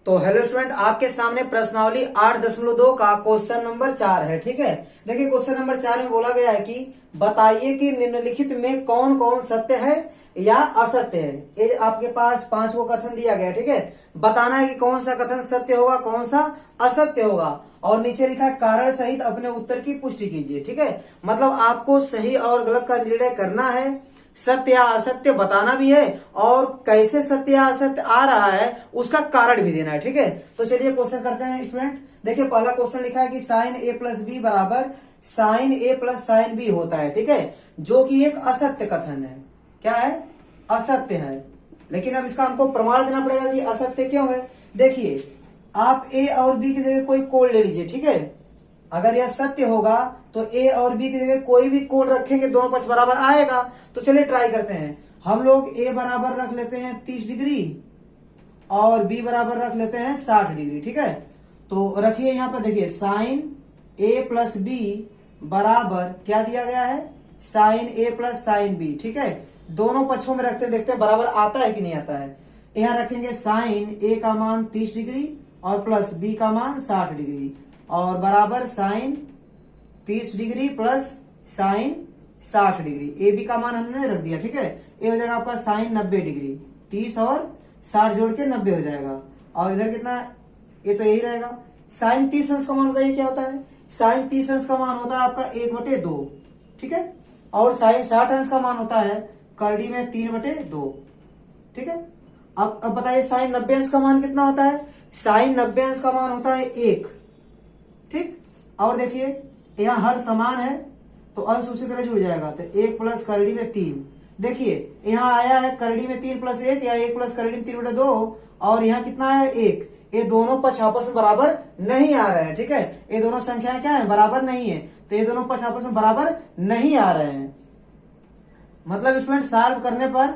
तो hello student, आपके सामने प्रश्नावली 8.2 का क्वेश्चन नंबर 4 है। ठीक है, देखिए क्वेश्चन नंबर 4 में बोला गया है कि बताइए कि निम्नलिखित में कौन कौन सत्य है या असत्य है। ये आपके पास 5 को कथन दिया गया है। ठीक है, बताना है कि कौन सा कथन सत्य होगा, कौन सा असत्य होगा, और नीचे लिखा है कारण सहित अपने उत्तर की पुष्टि कीजिए। ठीक है, मतलब आपको सही और गलत का निर्णय करना है, सत्य या असत्य बताना भी है, और कैसे सत्य या असत्य आ रहा है उसका कारण भी देना है। ठीक है, तो चलिए क्वेश्चन करते हैं स्टूडेंट। देखिए पहला क्वेश्चन लिखा है कि साइन ए प्लस बी बराबर साइन ए प्लस साइन बी होता है। ठीक है, जो कि एक असत्य कथन है। क्या है? असत्य है। लेकिन अब इसका हमको प्रमाण देना पड़ेगा कि असत्य क्यों है। देखिए, आप ए और बी की जगह कोई कोड ले लीजिए। ठीक है, अगर यह सत्य होगा तो ए और बी की जगह कोई भी कोड रखेंगे, दोनों पक्ष बराबर आएगा। तो चलिए ट्राई करते हैं। हम लोग ए बराबर रख लेते हैं 30 डिग्री और बी बराबर रख लेते हैं 60 डिग्री। ठीक है, तो रखिए यहां पर, देखिए साइन ए प्लस बी बराबर क्या दिया गया है, साइन ए प्लस साइन बी। ठीक है, दोनों पक्षों में रखते देखते हैं बराबर आता है कि नहीं आता है। यहां रखेंगे साइन ए का मान 30 डिग्री और प्लस बी का मान 60 डिग्री और बराबर sine 30 degree plus sine 60 degree. A B का मान हमने रख दिया। ठीक है, ये हो जाएगा आपका साइन 90 डिग्री, 30 और 60 जोड़ के 90 हो जाएगा। और इधर कितना, ये तो यही रहेगा। साइन 30 अंश का मान बताइए क्या होता है। साइन 30 अंश का मान होता है आपका 1/2। ठीक है, और साइन 60 अंश का मान होता है करड़ी में 3/2। ठीक है, अब बताइए साइन 90 अंश का मान कितना होता है। साइन 90 अंश का मान होता है 1। ठीक, और देखिए यहाँ हर समान है तो अंश उसी तरह जुड़ जाएगा, तो 1 प्लस करड़ी में 3। देखिए यहाँ आया है करड़ी में 3 प्लस 1 या 1 प्लस करड़ी में 3/2, और यहाँ कितना है 1। ये दोनों पक्ष आपस में बराबर नहीं आ रहे हैं। ठीक है, ये दोनों संख्याएं क्या है, बराबर नहीं है, तो ये दोनों पक्ष आपस में बराबर नहीं आ रहे हैं। मतलब स्टूडेंट सॉल्व करने पर,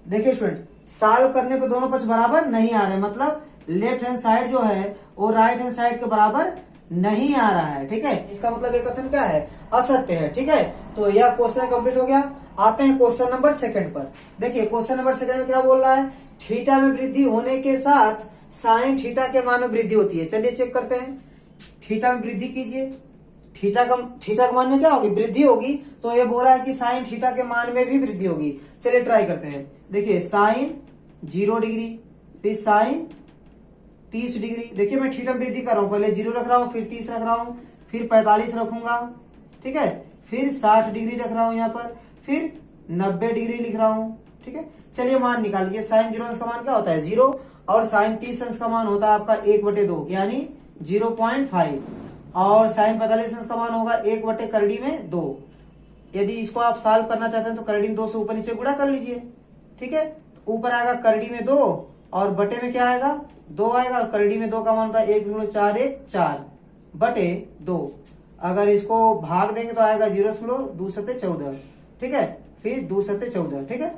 देखिए स्टूडेंट सॉल्व करने पर दोनों पक्ष बराबर नहीं आ रहे, मतलब लेफ्ट हैंड साइड जो है वो राइट हैंड साइड के बराबर नहीं आ रहा है। ठीक है, इसका मतलब ये कथन क्या है, असत्य है। ठीक है, तो यह क्वेश्चन कंप्लीट हो गया। आते हैं क्वेश्चन नंबर 2 पर। देखिए क्वेश्चन नंबर 2 में क्या बोल रहा है, थीटा में वृद्धि होने के साथ साइन थीटा के मान में वृद्धि होती है। चलिए चेक करते हैं, थीटा में वृद्धि कीजिए, थीटा का मान में क्या होगी, वृद्धि होगी। तो ये बोल रहा है कि साइन थीटा के मान में भी वृद्धि होगी। चलिए ट्राई करते हैं। देखिए साइन 0 डिग्री, फिर साइन 30 डिग्री। देखिए मैं थीटा में वृद्धि कर रहा हूं, पहले 0 रख रहा हूं, फिर 30 रख रहा हूं, फिर 45 रखूंगा। ठीक है, फिर 60 डिग्री रख रहा हूं यहाँ पर, फिर 90 डिग्री लिख रहा हूं। ठीक है, चलिए मान निकालिए। साइन 0 अंश का मान क्या होता है, 0, और साइन 30 अंश का मान होता है आपका 1/2 यानी 0.5, और साइन 45 अंश का मान होगा 1/करड़ी में 2। यदि इसको आप सॉल्व करना चाहते हैं तो करड़ी में 2 से ऊपर नीचे गुणा कर लीजिए। ठीक है, तो ऊपर आएगा करड़ी में 2 और बटे में क्या आएगा, 2 आएगा। करड़ी में 2 का मान होता है 1.414/2। अगर इसको भाग देंगे तो आएगा 0.214। ठीक है, फिर 2×7=14। ठीक है,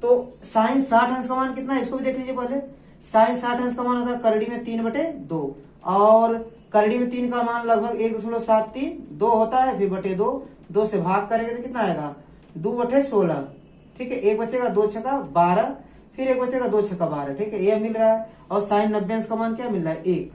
तो साइन 60 अंश का मान कितना है, इसको भी देख लीजिए पहले। साइन 60 अंश का मान होता है करड़ी में 3/2, और करड़ी में 3 का मान लगभग 1.732 होता है, फिर बटे 2 से भाग करेंगे तो कितना आएगा, 2/16। ठीक है, एक बचेगा 2 छक्का 12, फिर एक बचेगा 2 छक्का 12। ठीक है, यह मिल रहा है। और साइन 90 अंश का मान क्या मिल रहा है, 1।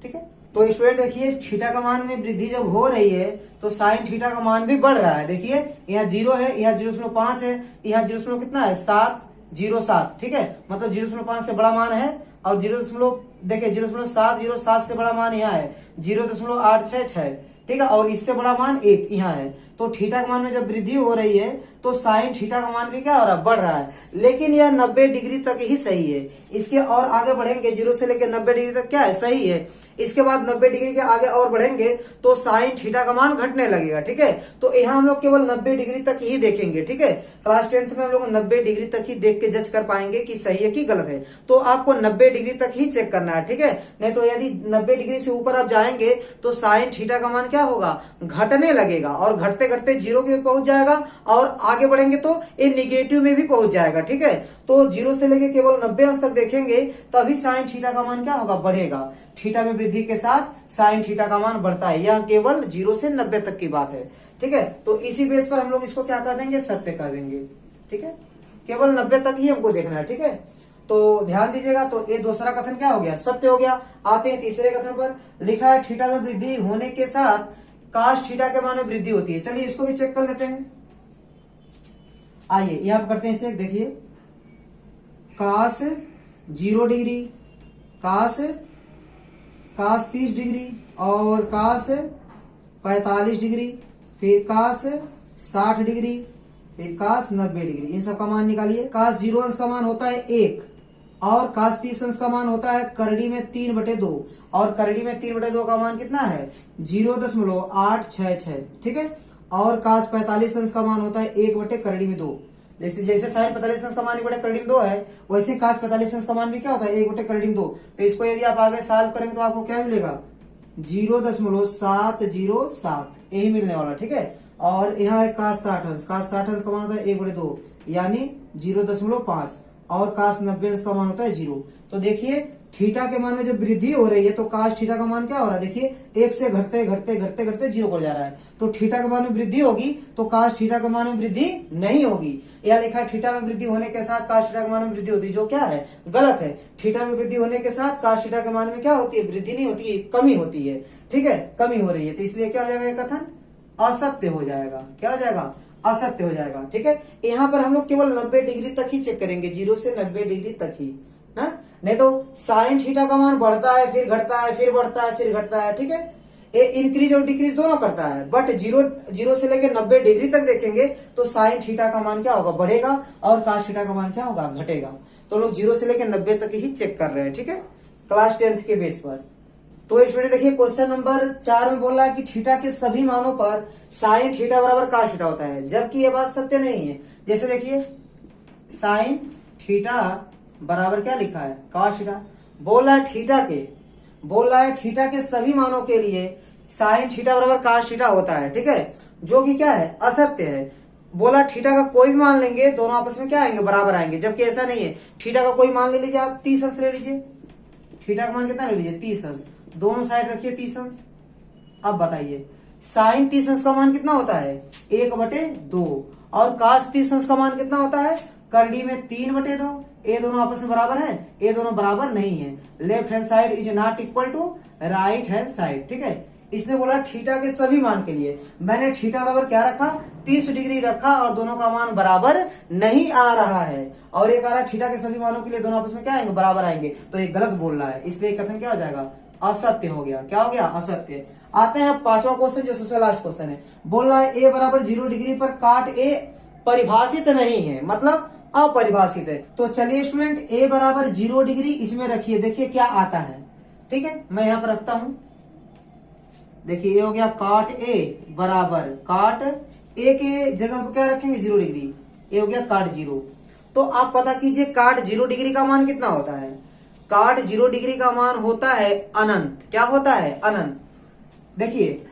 ठीक है, तो स्टूडेंट देखिए थीटा का मान में वृद्धि जब हो रही है तो साइन थीटा का मान भी बढ़ रहा है। देखिए यहाँ 0 है, यहाँ 0.5 है, यहाँ 0 कितना है 707। ठीक है, मतलब 0.5 से बड़ा मान है, और 0.707 से बड़ा मान यहाँ है 0.866। ठीक है, और इससे बड़ा मान 1 यहाँ है। तो थीटा के मान में जब वृद्धि हो रही है तो साइन थीटा का मान भी क्या हो रहा है, बढ़ रहा है। लेकिन यह 90 डिग्री तक ही सही है। इसके और आगे बढ़ेंगे 0 से लेकर 90 डिग्री तक क्या है, सही है। इसके बाद 90 डिग्री के आगे और बढ़ेंगे तो साइन थीटा का मान घटने लगेगा। ठीक है, तो यहाँ हम लोग केवल 90 डिग्री तक ही देखेंगे। ठीक है, क्लास 10th में हम लोग 90 डिग्री तक ही देख के जज कर पाएंगे कि सही है कि गलत है। तो आपको 90 डिग्री तक ही चेक करना है। ठीक है, नहीं तो यदि 90 डिग्री से ऊपर आप जाएंगे तो साइन थीटा का मान क्या होगा, घटने लगेगा, और घटते घटते 0 के पहुंच जाएगा, और आगे बढ़ेंगे तो ये निगेटिव में भी पहुंच जाएगा। ठीक है, तो 0 से लेके केवल 90 अंश तक देखेंगे तभी साइन थीटा का मान क्या होगा, बढ़ेगा। थीटा में वृद्धि के साथ साइन थीटा का मान बढ़ता है। यह केवल 0 से 90 तक की बात है। ठीक है, तो इसी बेस पर हम लोग इसको क्या कर देंगे, सत्य कर देंगे। ठीक है, केवल 90 तक ही हमको देखना है। ठीक है, तो ध्यान दीजिएगा, तो ये दूसरा कथन क्या हो गया, सत्य हो गया। आते हैं तीसरे कथन पर, लिखा है थीटा में वृद्धि होने के साथ काश थीटा के मान में वृद्धि होती है। चलिए इसको भी चेक कर लेते हैं। आइए यहां पर करते हैं चेक। देखिए काश 0 डिग्री, काश 30 डिग्री और काश 45 डिग्री, फिर काश 60 डिग्री, फिर काश 90 डिग्री। इन सब का मान निकालिए। काश 0 अंश का मान होता है 1 और काश 30 अंश का मान होता है करड़ी में 3/2 और करड़ी में 3/2 का मान कितना है 0.866, ठीक है। और काश 45 अंश का मान होता है 1/2। जैसे जैसे साइन 45 अंश का मान 1/2 है, वैसे काश 45 अंश का मान भी क्या होता है 1/2। तो इसको यदि आप आगे सॉल्व करेंगे तो आपको क्या मिलेगा 0.707 यही मिलने वाला, ठीक है। और यहाँ है काश 60 अंश, काश 60 अंश का मान होता है 1/2 यानी 0.5 और काश 90 अंश का मान होता है 0। तो देखिए थीटा के मान में जब वृद्धि हो रही है तो काश थीटा का मान क्या हो रहा है, देखिए 1 से घटते घटते घटते घटते 0 पर जा रहा है। तो थीटा के मान में वृद्धि होगी तो काश थीटा के मान में वृद्धि नहीं होगी। यह लिखा है थीटा में वृद्धि होने के साथ काश थीटा के मान में वृद्धि होती है, जो क्या है गलत है। थीटा में वृद्धि होने के साथ काश थीटा के मान में क्या होती है, वृद्धि नहीं होती है, कमी होती है, ठीक है, कमी हो रही है। तो इसलिए क्या हो जाएगा, ये कथन असत्य हो जाएगा। क्या हो जाएगा, असत्य हो जाएगा, ठीक है। यहाँ पर हम लोग केवल 90 डिग्री तक ही चेक करेंगे, 0 से 90 डिग्री तक ही ना, नहीं तो साइन थीटा का मान बढ़ता है फिर घटता है फिर बढ़ता है फिर घटता है, ठीक है। ये इंक्रीज और डिक्रीज दोनों करता है, बट 0 से लेकर 90 डिग्री तक देखेंगे तो साइन थीटा का मान क्या होगा, बढ़ेगा और काश थीटा का मान क्या होगा, घटेगा। तो लोग 0 से लेकर 90 तक ही चेक कर रहे हैं, ठीक है, क्लास 10th के बेस पर। तो स्टूडेंट देखिए क्वेश्चन नंबर 4 में बोल रहा है कि थीटा के सभी मानों पर साइन थीटा बराबर काश थीटा होता है, जबकि ये बात सत्य नहीं है। जैसे देखिए साइन थीटा बराबर क्या लिखा है, काश थीटा। बोल रहा है थीटा के सभी मानों के लिए साइन थीटा बराबर काश थीटा होता है, ठीक है, जो कि क्या है, असत्य है। बोला थीटा का कोई भी मान लेंगे दोनों आपस में क्या आएंगे, बराबर आएंगे, जबकि ऐसा नहीं है। थीटा का कोई मान ले लीजिए आप, 30 अंश ले लीजिए, थीटा का मान कितना ले लीजिए 30 अंश, दोनों साइड रखिए 30 अंश। अब बताइए साइन 30 अंश का मान कितना होता है 1/2 और काश 30 अंश का मान कितना होता है करड़ी में 3/2। ये दोनों आपस में बराबर है, ये दोनों बराबर नहीं है। Left hand side is not equal to right hand side, ठीक है। इसने बोला थीटा के सभी मान के लिए, मैंने थीटा बराबर क्या रखा 30 डिग्री रखा और दोनों का मान बराबर नहीं आ रहा है, और ये कह रहा है थीटा के सभी मानों के लिए दोनों आपस में क्या आएंगे, बराबर आएंगे। तो ये गलत बोल रहा है, इसलिए कथन क्या हो जाएगा, असत्य हो गया। क्या हो गया, असत्य। आते हैं अब 5वां क्वेश्चन जो सबसे लास्ट क्वेश्चन है। बोल रहा है ए बराबर 0 डिग्री पर काट ए परिभाषित नहीं है, मतलब अपरिभाषित है। तो चलिए स्टूडेंट ए बराबर 0 डिग्री इसमें रखिए, देखिए क्या आता है, ठीक है। मैं यहां पर रखता हूं, देखिए ये हो गया काट ए बराबर, काट ए के जगह पर क्या रखेंगे 0 डिग्री, ये हो गया काट 0। तो आप पता कीजिए काट 0 डिग्री का मान कितना होता है, काट 0 डिग्री का मान होता है अनंत। क्या होता है, अनंत। देखिए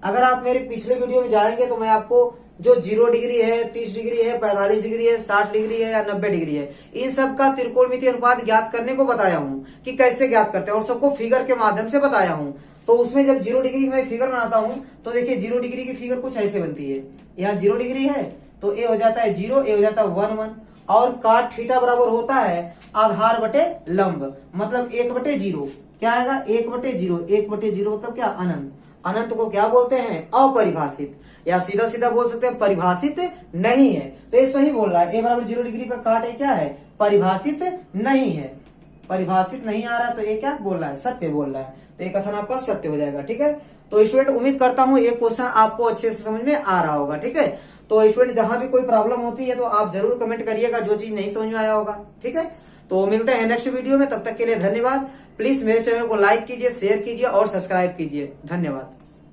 अगर आप मेरे पिछले वीडियो में जाएंगे तो मैं आपको जो 0 डिग्री है, 30 डिग्री है, 45 डिग्री है, 60 डिग्री है या 90 डिग्री है, इन सब का त्रिकोणमितीय अनुपात ज्ञात करने को बताया हूं कि कैसे ज्ञात करते हैं, और सबको फिगर के माध्यम से बताया हूं। तो उसमें जब 0 डिग्री की मैं फिगर बनाता हूं तो देखिए 0 डिग्री की फिगर कुछ ऐसे बनती है। यहाँ 0 डिग्री है तो ए हो जाता है 0, ए हो जाता है 1 1, और काट थीटा बराबर होता है आधार बटे लंब, मतलब 1/0। क्या आएगा 1/0, 1/0 मतलब क्या, अनंत। अनंत को क्या बोलते हैं, अपरिभाषित, या सीधा सीधा बोल सकते हैं परिभाषित नहीं है। तो ये सही बोल रहा है, ए बराबर 0 डिग्री पर काट ए क्या है, परिभाषित नहीं है, परिभाषित नहीं आ रहा है, तो ये क्या बोल रहा है, सत्य बोल रहा है। तो ये कथन आपका सत्य हो जाएगा, ठीक है। तो स्टूडेंट उम्मीद करता हूं ये क्वेश्चन आपको अच्छे से समझ में आ रहा होगा, ठीक है। तो स्टूडेंट जहां भी कोई प्रॉब्लम होती है तो आप जरूर कमेंट करिएगा, जो चीज नहीं समझ में आया होगा, ठीक है। तो मिलते हैं नेक्स्ट वीडियो में, तब तक के लिए धन्यवाद। प्लीज मेरे चैनल को लाइक कीजिए, शेयर कीजिए और सब्सक्राइब कीजिए। धन्यवाद।